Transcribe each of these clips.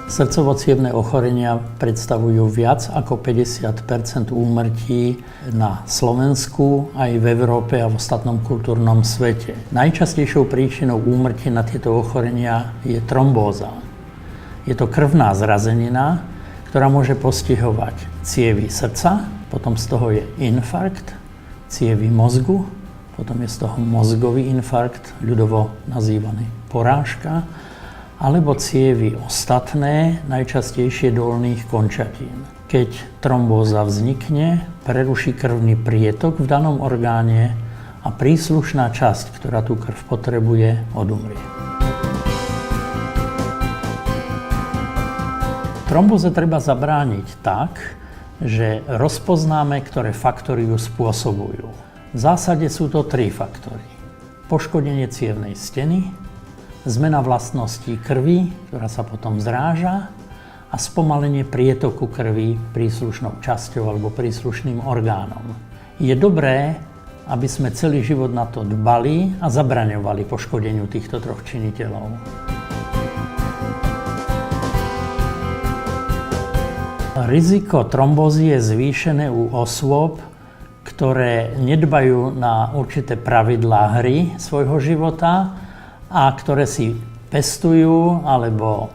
Srdcovo-cievne ochorenia predstavujú viac ako 50% úmrtí na Slovensku, aj v Európe a v ostatnom kultúrnom svete. Najčastejšou príčinou úmrtí na tieto ochorenia je trombóza. Je to krvná zrazenina, ktorá môže postihovať cievy srdca, potom z toho je infarkt, cievy mozgu, potom je z toho mozgový infarkt, ľudovo nazývaný porážka, alebo cievy ostatné, najčastejšie dolných končatín. Keď trombóza vznikne, preruší krvný prietok v danom orgáne a príslušná časť, ktorá tú krv potrebuje, odumrie. Trombóze treba zabrániť tak, že rozpoznáme, ktoré faktory ju spôsobujú. V zásade sú to 3 faktory. Poškodenie cievnej steny, zmena vlastností krvi, ktorá sa potom zráža, a spomalenie prietoku krvi príslušnou časťou alebo príslušným orgánom. Je dobré, aby sme celý život na to dbali a zabraňovali poškodeniu týchto 3 činiteľov. Riziko trombózy je zvýšené u osôb, ktoré nedbajú na určité pravidlá hry svojho života a ktoré si pestujú alebo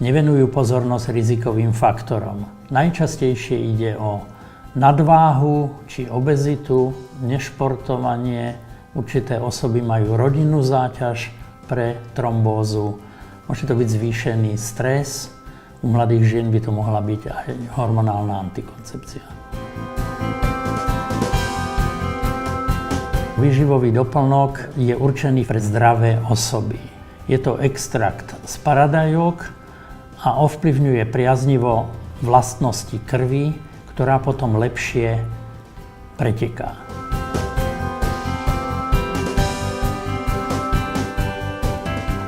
nevenujú pozornosť rizikovým faktorom. Najčastejšie ide o nadváhu či obezitu, nešportovanie. Určité osoby majú rodinnú záťaž pre trombózu. Môže to byť zvýšený stres. U mladých žien by to mohla byť aj hormonálna antikoncepcia. Výživový doplnok je určený pre zdravé osoby. Je to extrakt z paradajok a ovplyvňuje priaznivo vlastnosti krvi, ktorá potom lepšie preteká.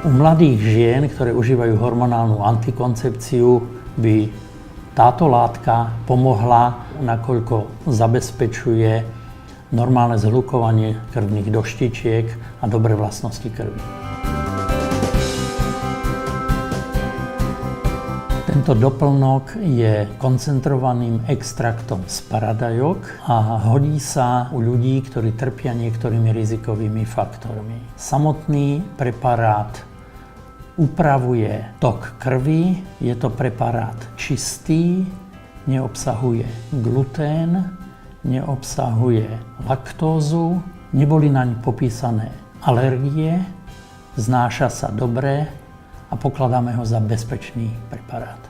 U mladých žien, ktoré užívajú hormonálnu antikoncepciu, by táto látka pomohla, nakoľko zabezpečuje normálne zhlukovanie krvných doštičiek a dobré vlastnosti krvi. Tento doplnok je koncentrovaným extraktom z paradajok a hodí sa u ľudí, ktorí trpia niektorými rizikovými faktormi. Samotný preparát upravuje tok krvi, je to preparát čistý, neobsahuje glutén, neobsahuje laktózu, neboli naň popísané alergie, znáša sa dobre a pokladáme ho za bezpečný preparát.